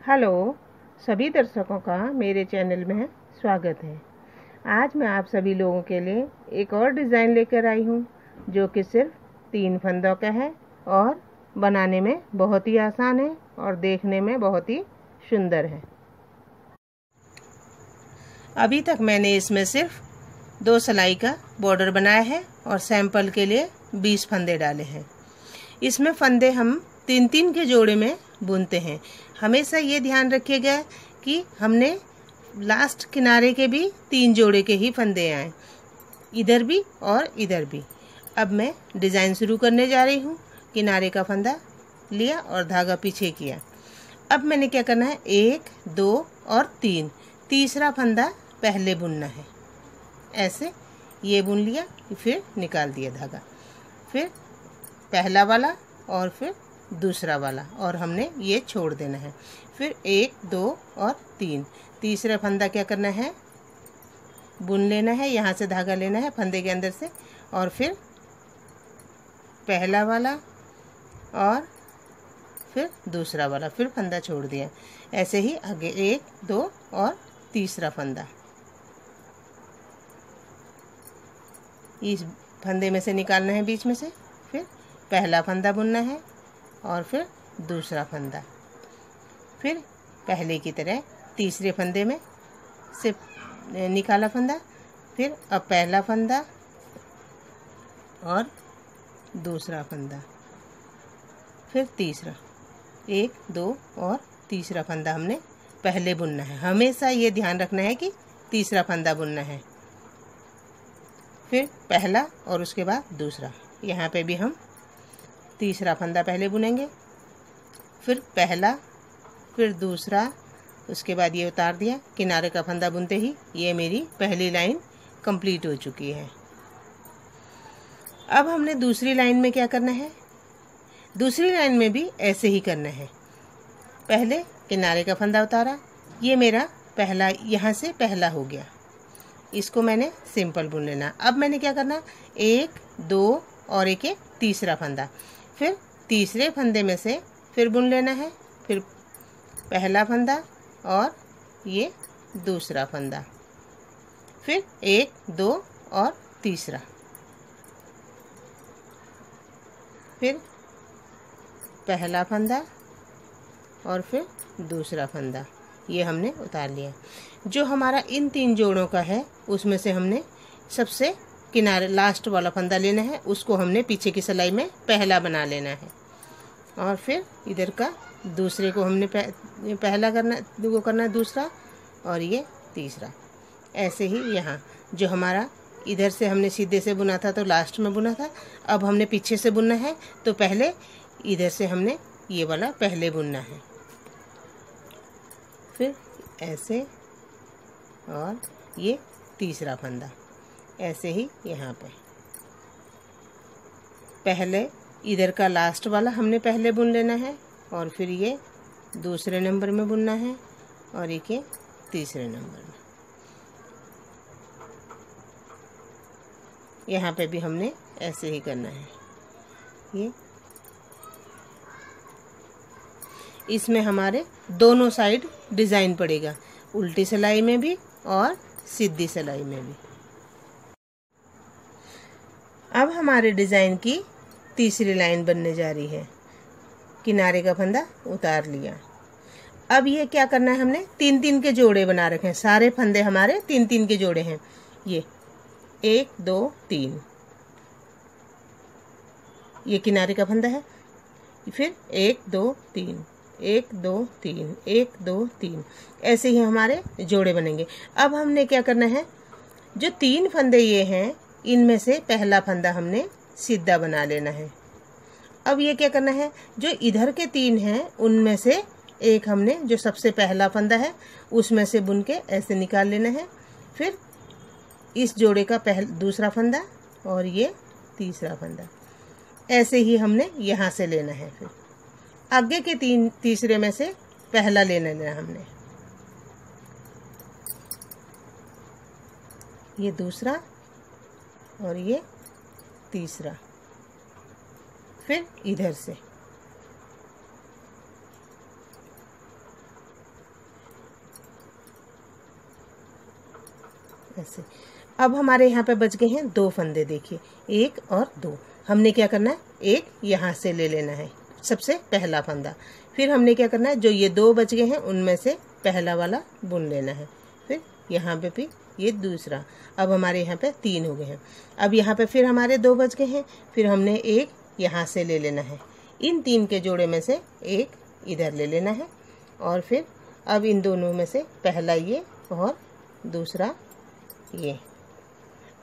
Hello सभी दर्शकों का मेरे चैनल में स्वागत है। आज मैं आप सभी लोगों के लिए एक और डिज़ाइन लेकर आई हूँ जो कि सिर्फ 3 फंदों का है और बनाने में बहुत ही आसान है और देखने में बहुत ही सुंदर है। अभी तक मैंने इसमें सिर्फ 2 सिलाई का बॉर्डर बनाया है और सैंपल के लिए 20 फंदे डाले हैं। इसमें फंदे हम 3-3 के जोड़े में बुनते हैं। हमेशा ये ध्यान रखिएगा कि हमने लास्ट किनारे के भी 3 जोड़े के ही फंदे आए, इधर भी और इधर भी। अब मैं डिज़ाइन शुरू करने जा रही हूँ। किनारे का फंदा लिया और धागा पीछे किया। अब मैंने क्या करना है, 1, 2 और 3, तीसरा फंदा पहले बुनना है। ऐसे ये बुन लिया, फिर निकाल दिया धागा, फिर पहला वाला और फिर दूसरा वाला, और हमने ये छोड़ देना है। फिर 1, 2 और 3, तीसरा फंदा क्या करना है, बुन लेना है। यहाँ से धागा लेना है फंदे के अंदर से, और फिर पहला वाला और फिर दूसरा वाला, फिर फंदा छोड़ दिया। ऐसे ही आगे 1, 2 और तीसरा फंदा इस फंदे में से निकालना है बीच में से। फिर पहला फंदा बुनना है और फिर दूसरा फंदा, फिर पहले की तरह तीसरे फंदे में से निकाला फंदा, फिर अब पहला फंदा और दूसरा फंदा, फिर तीसरा, 1, 2 और तीसरा फंदा हमने पहले बुनना है। हमेशा ये ध्यान रखना है कि तीसरा फंदा बुनना है, फिर पहला और उसके बाद दूसरा। यहाँ पे भी हम तीसरा फंदा पहले बुनेंगे, फिर पहला, फिर दूसरा, उसके बाद ये उतार दिया। किनारे का फंदा बुनते ही ये मेरी पहली लाइन कंप्लीट हो चुकी है। अब हमने दूसरी लाइन में क्या करना है, दूसरी लाइन में भी ऐसे ही करना है। पहले किनारे का फंदा उतारा, ये मेरा पहला, यहाँ से पहला हो गया। इसको मैंने सिंपल बुन लेना। अब मैंने क्या करना, 1, 2 और एक तीसरा फंदा, फिर तीसरे फंदे में से फिर बुन लेना है। फिर पहला फंदा और ये दूसरा फंदा, फिर 1, 2 और तीसरा, फिर पहला फंदा और फिर दूसरा फंदा। ये हमने उतार लिया। जो हमारा इन 3 जोड़ों का है उसमें से हमने सबसे किनारे लास्ट वाला फंदा लेना है, उसको हमने पीछे की सिलाई में पहला बना लेना है, और फिर इधर का दूसरे को हमने पहला करना, वो करना दूसरा, और ये तीसरा। ऐसे ही यहाँ जो हमारा इधर से हमने सीधे से बुना था तो लास्ट में बुना था, अब हमने पीछे से बुनना है तो पहले इधर से हमने ये वाला पहले बुनना है, फिर ऐसे, और ये तीसरा फंदा। ऐसे ही यहाँ पे पहले इधर का लास्ट वाला हमने पहले बुन लेना है, और फिर ये दूसरे नंबर में बुनना है, और एक ये तीसरे नंबर में। यहाँ पे भी हमने ऐसे ही करना है। ये इसमें हमारे दोनों साइड डिज़ाइन पड़ेगा, उल्टी सिलाई में भी और सीधी सिलाई में भी। अब हमारे डिज़ाइन की तीसरी लाइन बनने जा रही है। किनारे का फंदा उतार लिया। अब ये क्या करना है, हमने 3-3 के जोड़े बना रखे हैं। सारे फंदे हमारे 3-3 के जोड़े हैं। ये 1, 2, 3, ये किनारे का फंदा है। फिर 1, 2, 3, 1, 2, 3, 1, 2, 3, ऐसे ही हमारे जोड़े बनेंगे। अब हमने क्या करना है, जो 3 फंदे ये हैं इनमें से पहला फंदा हमने सीधा बना लेना है। अब ये क्या करना है, जो इधर के 3 हैं उनमें से एक हमने जो सबसे पहला फंदा है उसमें से बुन के ऐसे निकाल लेना है। फिर इस जोड़े का दूसरा फंदा और ये तीसरा फंदा, ऐसे ही हमने यहाँ से लेना है। फिर आगे के तीसरे में से पहला ले लेना हमने, ये दूसरा और ये तीसरा, फिर इधर से ऐसे। अब हमारे यहाँ पे बच गए हैं 2 फंदे, देखिए 1 और 2। हमने क्या करना है, एक यहाँ से ले लेना है सबसे पहला फंदा, फिर हमने क्या करना है, जो ये 2 बच गए हैं उनमें से पहला वाला बुन लेना है, फिर यहाँ पे भी ये दूसरा। अब हमारे यहाँ पे 3 हो गए हैं। अब यहाँ पे फिर हमारे 2 बच गए हैं, फिर हमने एक यहाँ से ले लेना है, इन 3 के जोड़े में से एक इधर ले लेना है, और फिर अब इन दोनों में से पहला ये और दूसरा ये।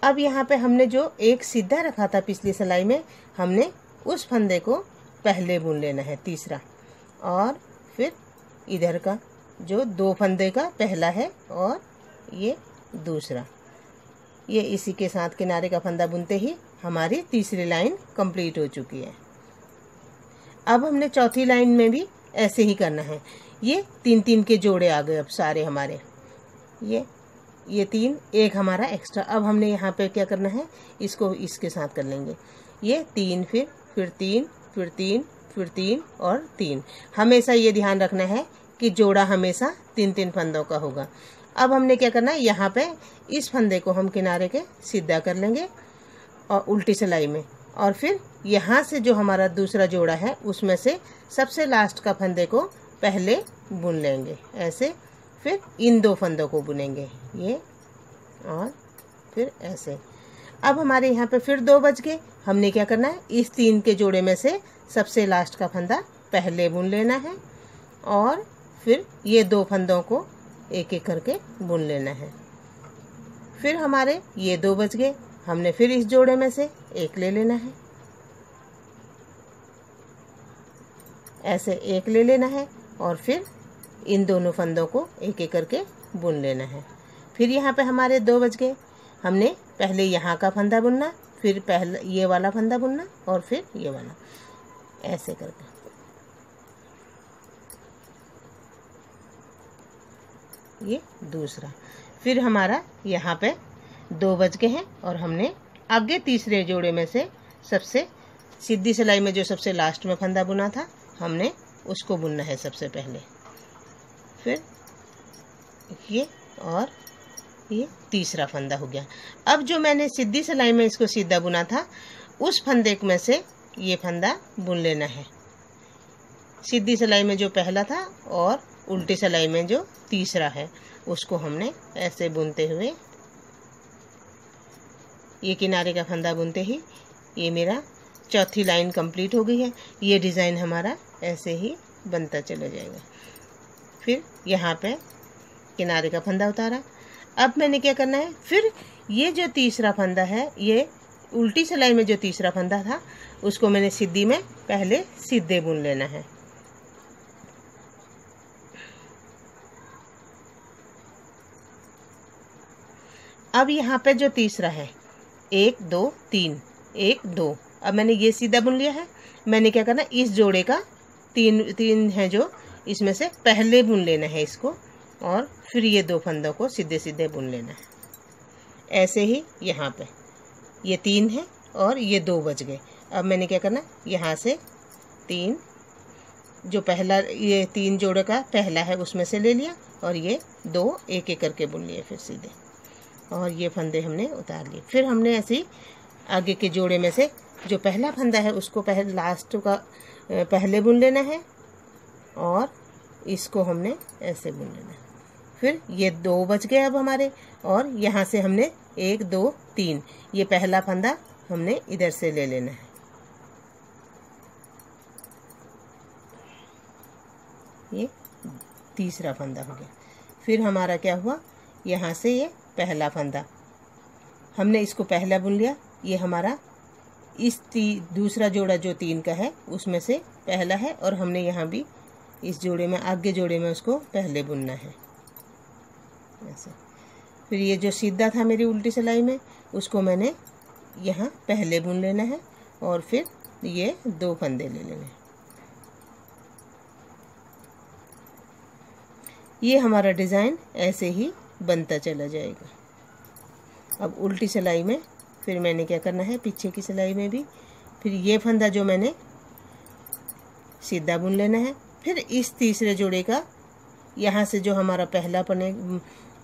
अब यहाँ पे हमने जो एक सीधा रखा था पिछली सिलाई में, हमने उस फंदे को पहले बुन लेना है, तीसरा, और फिर इधर का जो 2 फंदे का पहला है और ये दूसरा, ये इसी के साथ किनारे का फंदा बुनते ही हमारी तीसरी लाइन कंप्लीट हो चुकी है। अब हमने चौथी लाइन में भी ऐसे ही करना है। ये 3-3 के जोड़े आ गए अब सारे हमारे, ये 3, एक हमारा एक्स्ट्रा। अब हमने यहाँ पे क्या करना है, इसको इसके साथ कर लेंगे, ये 3, फिर 3, फिर 3, फिर 3 और 3। हमेशा ये ध्यान रखना है कि जोड़ा हमेशा 3-3 फंदों का होगा। अब हमने क्या करना है, यहाँ पे इस फंदे को हम किनारे के सीधा कर लेंगे और उल्टी सिलाई में, और फिर यहाँ से जो हमारा दूसरा जोड़ा है उसमें से सबसे लास्ट का फंदे को पहले बुन लेंगे ऐसे, फिर इन 2 फंदों को बुनेंगे ये और फिर ऐसे। अब हमारे यहाँ पे फिर 2 बच गए। हमने क्या करना है, इस 3 के जोड़े में से सबसे लास्ट का फंदा पहले बुन लेना है, और फिर ये 2 फंदों को एक एक करके बुन लेना है। फिर हमारे ये 2 बच गए। हमने फिर इस जोड़े में से एक ले लेना है, ऐसे एक ले लेना है, और फिर इन दोनों फंदों को एक एक करके बुन लेना है। फिर यहाँ पे हमारे 2 बच गए। हमने पहले यहाँ का फंदा बुनना, फिर पहले ये वाला फंदा बुनना, और फिर ये वाला, ऐसे करके। ये दूसरा। फिर हमारा यहाँ पे 2 बच गए हैं, और हमने आगे तीसरे जोड़े में से सबसे सीधी सिलाई में जो सबसे लास्ट में फंदा बुना था, हमने उसको बुनना है सबसे पहले। फिर ये और ये तीसरा फंदा हो गया। अब जो मैंने सीधी सिलाई में इसको सीधा बुना था, उस फंदे में से ये फंदा बुन लेना है, सीधी सिलाई में जो पहला था और उल्टी सिलाई में जो तीसरा है, उसको हमने ऐसे बुनते हुए, ये किनारे का फंदा बुनते ही ये मेरा चौथी लाइन कंप्लीट हो गई है। ये डिज़ाइन हमारा ऐसे ही बनता चला जाएगा। फिर यहाँ पे किनारे का फंदा उतारा। अब मैंने क्या करना है, फिर ये जो तीसरा फंदा है, ये उल्टी सिलाई में जो तीसरा फंदा था, उसको मैंने सीधी में पहले सीधे बुन लेना है। अब यहाँ पे जो तीसरा है, 1 2 3, 1 2, अब मैंने ये सीधा बुन लिया है। मैंने क्या करना, इस जोड़े का 3 है जो, इसमें से पहले बुन लेना है इसको, और फिर ये 2 फंदों को सीधे सीधे बुन लेना है। ऐसे ही यहाँ पे ये 3 है और ये 2 बच गए। अब मैंने क्या करना, यहाँ से 3 जो पहला, ये 3 जोड़े का पहला है उसमें से ले लिया, और ये 2 एक एक करके बुन लिए फिर सीधे, और ये फंदे हमने उतार लिए। फिर हमने ऐसे ही आगे के जोड़े में से जो पहला फंदा है उसको पहले लास्ट का पहले बुन लेना है, और इसको हमने ऐसे बुन लेना है। फिर ये 2 बच गए अब हमारे, और यहाँ से हमने 1 2 3, ये पहला फंदा हमने इधर से ले लेना है। ये तीसरा फंदा हो गया। फिर हमारा क्या हुआ, यहाँ से ये पहला फंदा हमने इसको पहला बुन लिया। ये हमारा इस दूसरा जोड़ा जो 3 का है उसमें से पहला है, और हमने यहाँ भी इस जोड़े में, आगे जोड़े में उसको पहले बुनना है ऐसे। फिर ये जो सीधा था मेरी उल्टी सिलाई में, उसको मैंने यहाँ पहले बुन लेना है, और फिर ये 2 फंदे ले लेने हैं। ये हमारा डिज़ाइन ऐसे ही बनता चला जाएगा। अब उल्टी सिलाई में फिर मैंने क्या करना है, पीछे की सिलाई में भी फिर ये फंदा जो मैंने सीधा बुन लेना है। फिर इस तीसरे जोड़े का यहाँ से जो हमारा पहला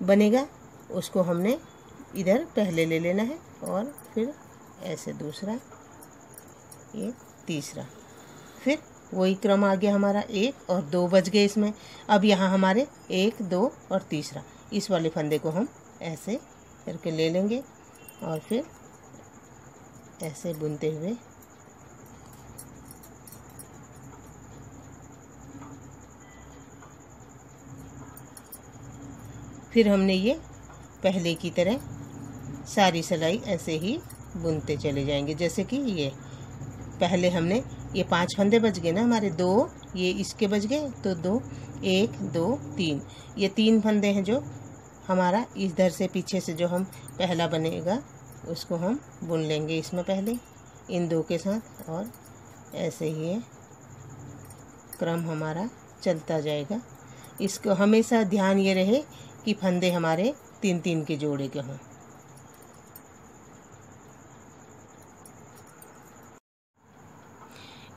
बनेगा उसको हमने इधर पहले ले लेना है और फिर ऐसे दूसरा, ये तीसरा, फिर वही क्रम आ गया हमारा 1 और 2 बच गए इसमें। अब यहाँ हमारे 1, 2 और तीसरा, इस वाले फंदे को हम ऐसे करके ले लेंगे और फिर ऐसे बुनते हुए फिर हमने ये पहले की तरह सारी सिलाई ऐसे ही बुनते चले जाएंगे। जैसे कि ये पहले हमने ये 5 फंदे बच गए ना हमारे, 2 ये इसके बच गए तो 2, 1, 2, 3, ये 3 फंदे हैं जो हमारा इधर से पीछे से जो हम पहला बनेगा उसको हम बुन लेंगे इसमें पहले इन 2 के साथ, और ऐसे ही ये क्रम हमारा चलता जाएगा। इसको हमेशा ध्यान ये रहे कि फंदे हमारे 3-3 के जोड़े के हों।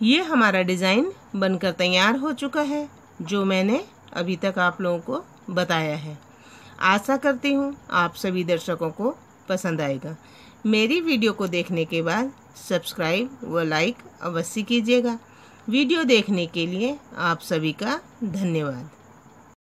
ये हमारा डिज़ाइन बनकर तैयार हो चुका है जो मैंने अभी तक आप लोगों को बताया है। आशा करती हूँ आप सभी दर्शकों को पसंद आएगा। मेरी वीडियो को देखने के बाद सब्सक्राइब व लाइक अवश्य कीजिएगा। वीडियो देखने के लिए आप सभी का धन्यवाद।